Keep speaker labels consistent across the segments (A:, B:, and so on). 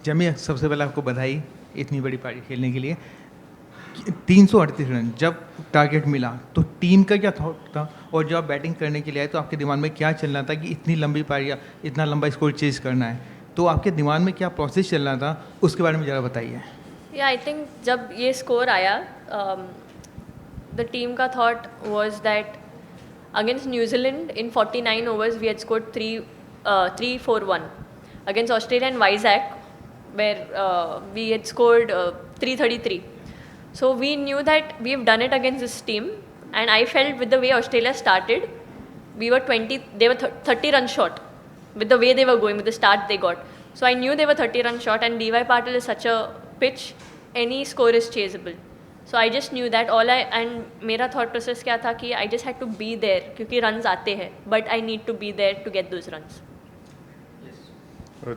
A: जमी, सबसे पहले आपको बधाई इतनी बड़ी पारी खेलने के लिए। 338 रन जब टारगेट मिला तो टीम का क्या थॉट था, और जब आप बैटिंग करने के लिए आए तो आपके दिमाग में क्या चल रहा था कि इतनी लंबी पारी, इतना लंबा स्कोर चेज करना है, तो आपके दिमाग में क्या प्रोसेस चल रहा था, उसके बारे में ज़रा बताइए।
B: या आई थिंक जब ये स्कोर आया, द टीम का thought was that against New Zealand in 49 overs we had scored 3-4-1. Against Australia and Vizag, where we had scored 333. So we knew that we've done it against this team, and I felt with the way Australia started, we were 30 runs short with the way they were going, with the start they got. So I knew they were 30 runs short, and DY Patil is such a pitch, any score is chaseable. So I just knew that and मेरा thought process क्या था कि I just had to be there, क्योंकि runs आते हैं, but I need to be there to get those runs.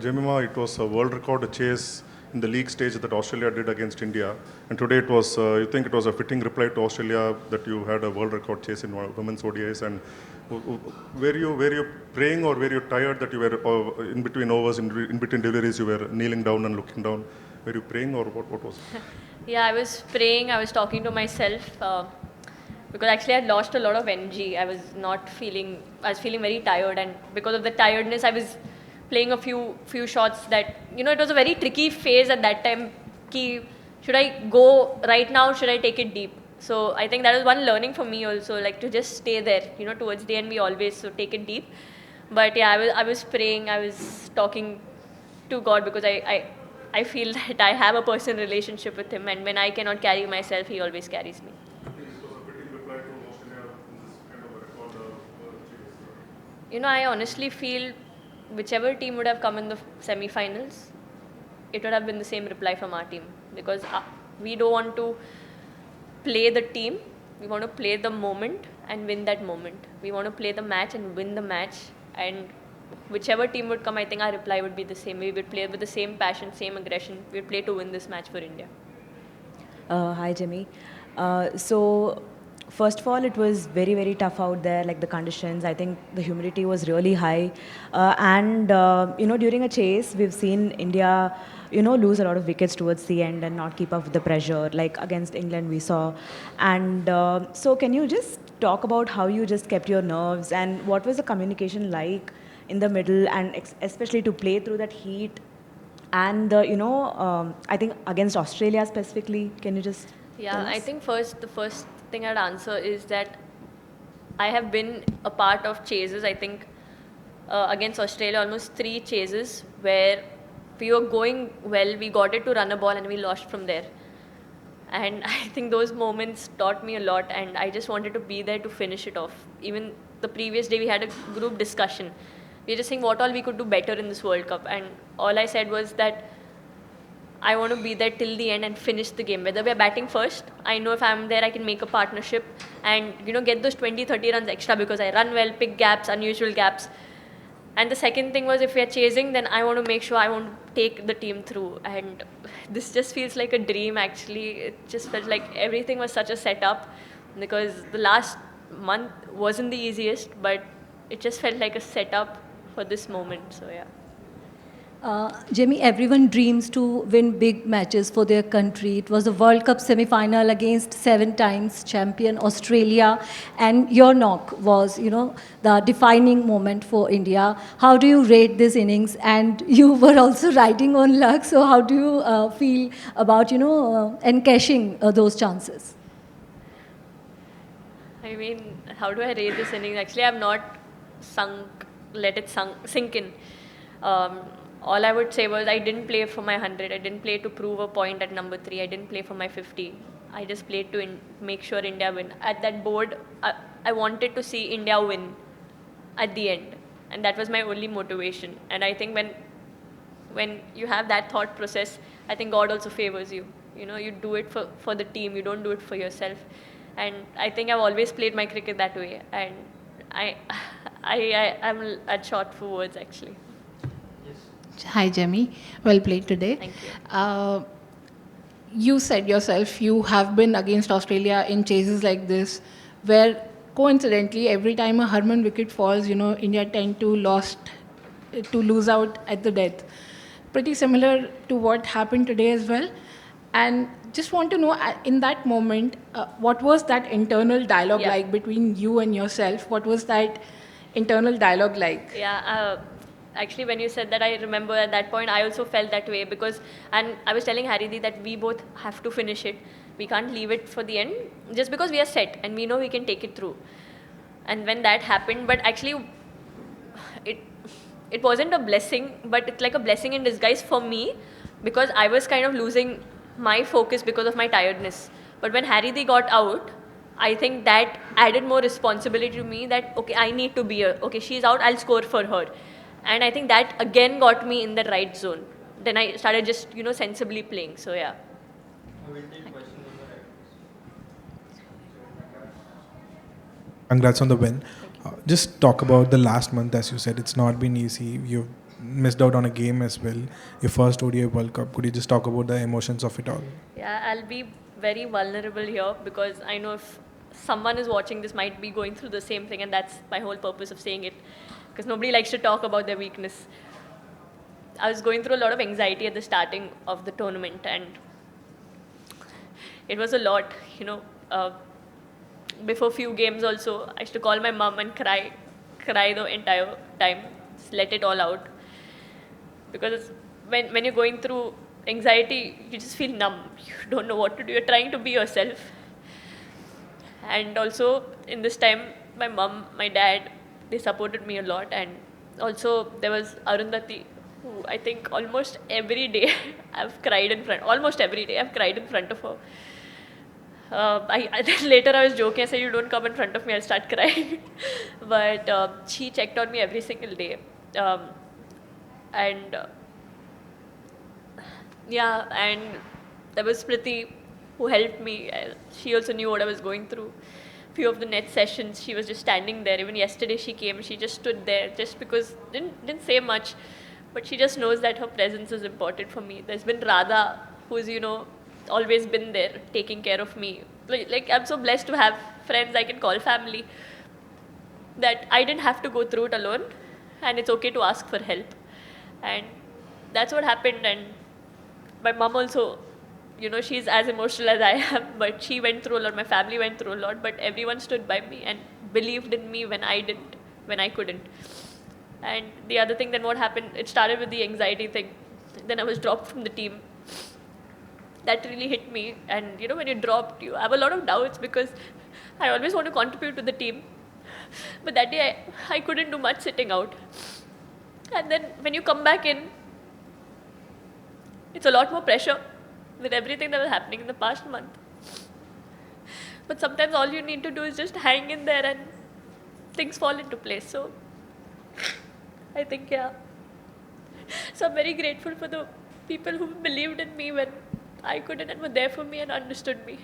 C: Jemimah, it was a world record chase in the league stage that Australia did against India, and today it was. You think it was a fitting reply to Australia that you had a world record chase in women's ODIs, and were you praying, or were you tired that you were in between overs, in between deliveries, you were kneeling down and looking down? Were you praying, or what was it?
B: Yeah, I was praying. I was talking to myself because actually I had lost a lot of energy. I was feeling very tired, and because of the tiredness, I was playing a few shots that, it was a very tricky phase at that time. Should I go right now? Should I take it deep? So I think that was one learning for me also, like to just stay there. Towards the end we always take it deep. But yeah, I was praying. I was talking to God, because I feel that I have a personal relationship with Him, and when I cannot carry myself, He always carries me. I honestly feel whichever team would have come in the semi-finals, it would have been the same reply from our team, because we don't want to play the team, we want to play the moment and win that moment. We want to play the match and win the match, and whichever team would come, I think our reply would be the same. We would play with the same passion, same aggression. We would play to win this match for India.
D: Hi, Jimmy. So, first of all, it was very, very tough out there, like the conditions. I think the humidity was really high. And during a chase, we've seen India, lose a lot of wickets towards the end and not keep up with the pressure, like against England we saw. And so can you just talk about how you just kept your nerves, and what was the communication like in the middle, and especially to play through that heat? And, I think against Australia specifically, can you just tell us?
B: I think the first thing I'd answer is that I have been a part of chases. I think against Australia, almost 3 chases where we were going well, we got it to run a ball and we lost from there. And I think those moments taught me a lot, and I just wanted to be there to finish it off. Even the previous day we had a group discussion. We were just saying what all we could do better in this World Cup, and all I said was that I want to be there till the end and finish the game. Whether we're batting first, I know if I'm there I can make a partnership and get those 20-30 runs extra, because I run well, pick gaps, unusual gaps. And the second thing was, if we're chasing, then I want to make sure I want to take the team through. And this just feels like a dream actually. It just felt like everything was such a setup, because the last month wasn't the easiest, but it just felt like a setup for this moment. So yeah.
E: Jimmy, everyone dreams to win big matches for their country. It was a World Cup semi-final against 7 times champion Australia, and your knock was, the defining moment for India. How do you rate this innings? And you were also riding on luck, so how do you feel about, encashing those chances?
B: I mean, how do I rate this innings? Actually, I've not let it sink in. All I would say was I didn't play for my 100. I didn't play to prove a point at number 3. I didn't play for my 50. I just played to make sure India win. At that board, I wanted to see India win at the end. And that was my only motivation. And I think when you have that thought process, I think God also favors you. You do it for the team. You don't do it for yourself. And I think I've always played my cricket that way. And I'm at short for words, actually.
F: Hi, Jemmy. Well played today.
B: Thank you.
F: You said yourself you have been against Australia in chases like this, where coincidentally every time a Harman wicket falls, India tend to lose out at the death. pretty similar to what happened today as well. And just want to know, in that moment, what was that internal dialogue
B: Yeah.
F: like between you and yourself? What was that internal dialogue like?
B: Yeah, actually, when you said that, I remember at that point I also felt that way because, and I was telling Haridi that we both have to finish it. We can't leave it for the end just because we are set and we know we can take it through. And when that happened, but actually, it wasn't a blessing, but it's like a blessing in disguise for me because I was kind of losing my focus because of my tiredness. But when Haridi got out, I think that added more responsibility to me that, okay, I need to be here. Okay, she's out, I'll score for her. And I think that again got me in the right zone. Then I started just, sensibly playing. So, yeah.
G: Congrats on the win. Just talk about the last month, as you said, it's not been easy. You've missed out on a game as well. Your first ODI World Cup. Could you just talk about the emotions of it all?
B: Yeah, I'll be very vulnerable here because I know if someone is watching this might be going through the same thing, and that's my whole purpose of saying it because nobody likes to talk about their weakness. I was going through a lot of anxiety at the starting of the tournament, and it was a lot, before few games also, I used to call my mom and cry the entire time, just let it all out. Because when you're going through anxiety, you just feel numb. You don't know what to do. You're trying to be yourself. And also, in this time, my mom, my dad, they supported me a lot. And also, there was Arundhati, who I think almost every day I've cried in front, almost every day I've cried in front of her. Later I was joking, I said, you don't come in front of me, I'll start crying. But she checked on me every single day. And there was Priti who helped me. She also knew what I was going through. Few of the net sessions, she was just standing there. Even yesterday she came, she just stood there just because, didn't say much, but she just knows that her presence is important for me. There's been Radha, who's, always been there, taking care of me. Like I'm so blessed to have friends I can call family, that I didn't have to go through it alone, and it's okay to ask for help. And that's what happened. And my mom also, she's as emotional as I am, but she went through a lot, my family went through a lot, but everyone stood by me and believed in me when I didn't, when I couldn't. And the other thing, then what happened, it started with the anxiety thing. Then I was dropped from the team. That really hit me. And when you're dropped, you have a lot of doubts because I always want to contribute to the team. But that day I couldn't do much sitting out. And then when you come back in, it's a lot more pressure with everything that was happening in the past month. But sometimes all you need to do is just hang in there and things fall into place. So I think, yeah. So I'm very grateful for the people who believed in me when I couldn't and were there for me and understood me.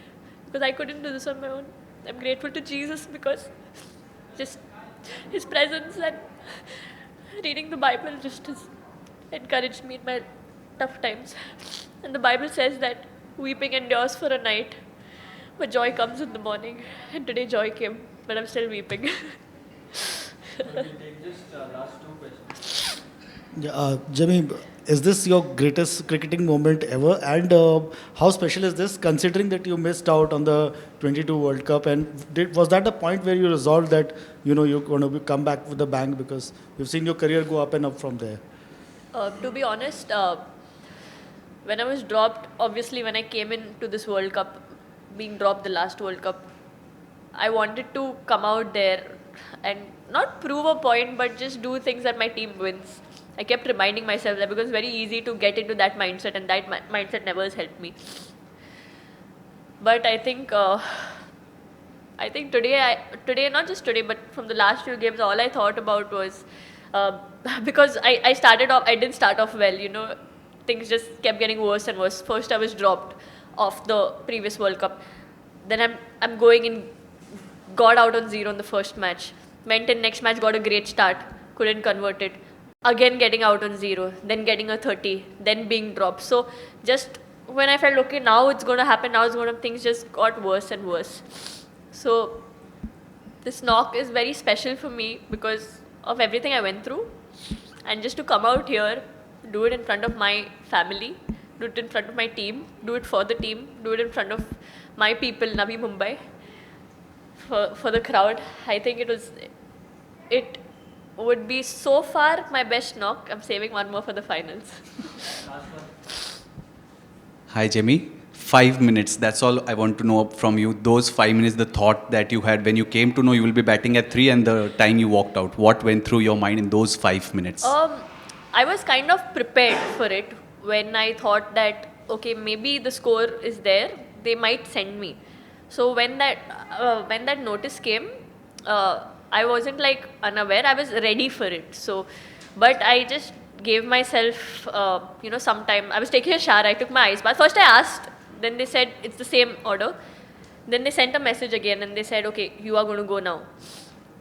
B: Because I couldn't do this on my own. I'm grateful to Jesus because just His presence and reading the Bible just has encouraged me in my tough times. And the Bible says that weeping endures for a night, but joy comes in the morning. And today joy came, but I'm still weeping.
H: We'll take just last two questions.
I: Yeah, Jemmy, is this your greatest cricketing moment ever? And how special is this, considering that you missed out on the 22 World Cup? And was that a point where you resolved that you're going to come back with a bang, because you've seen your career go up and up from there?
B: To be honest, when I was dropped, obviously when I came into this World Cup, being dropped the last World Cup, I wanted to come out there and not prove a point, but just do things that my team wins. I kept reminding myself that because it's very easy to get into that mindset, and that mindset never has helped me. But I think today, not just today, but from the last few games, all I thought about was, because I didn't start off well, things just kept getting worse and worse. First I was dropped off the previous World Cup. Then I'm going in, got out on 0 in the first match. Went in next match, got a great start, couldn't convert it. Again getting out on 0, then getting a 30, then being dropped. So just when I felt, okay, now it's going to happen, things just got worse and worse. So this knock is very special for me because of everything I went through. And just to come out here, do it in front of my family, do it in front of my team, do it for the team, do it in front of my people, Navi Mumbai, for the crowd. I think it would be so far my best knock. I'm saving one more for the finals.
J: Hi, Jemmy. 5 minutes. That's all I want to know from you. Those 5 minutes, the thought that you had when you came to know you will be batting at 3 and the time you walked out. What went through your mind in those 5 minutes?
B: I was kind of prepared for it when I thought that, okay, maybe the score is there. They might send me. So when that notice came, I wasn't like unaware. I was ready for it. So, but I just gave myself, some time. I was taking a shower. I took my ice bath. First I asked. Then they said it's the same order. Then they sent a message again and they said, okay, you are going to go now.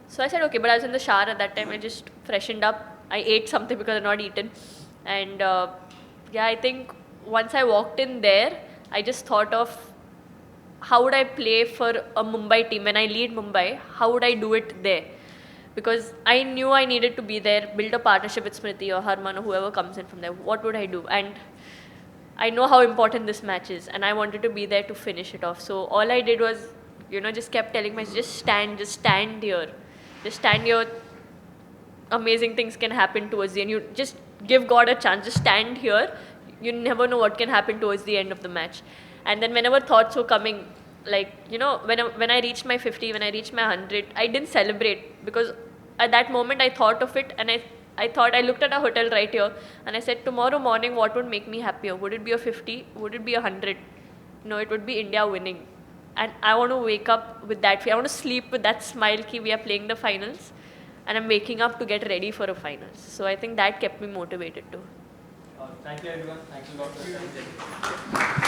B: So I said, okay, but I was in the shower at that time. I just freshened up. I ate something because I'd not eaten. And I think once I walked in there, I just thought of how would I play for a Mumbai team when I lead Mumbai? How would I do it there? Because I knew I needed to be there, build a partnership with Smriti or Harman or whoever comes in from there. What would I do? And I know how important this match is, and I wanted to be there to finish it off. So all I did was, just kept telling myself, just stand here. Just stand here. Amazing things can happen towards the end. You just give God a chance. Just stand here. You never know what can happen towards the end of the match. And then whenever thoughts were coming, like, when I reached my 50, when I reached my 100, I didn't celebrate because at that moment I thought of it and I looked at a hotel right here and I said, tomorrow morning, what would make me happier? Would it be a 50? Would it be 100? No, it would be India winning. And I want to wake up with that fear. I want to sleep with that smile ki we are playing the finals and I'm waking up to get ready for a finals. So I think that kept me motivated too.
H: Thank you everyone. Thanks a lot for your time.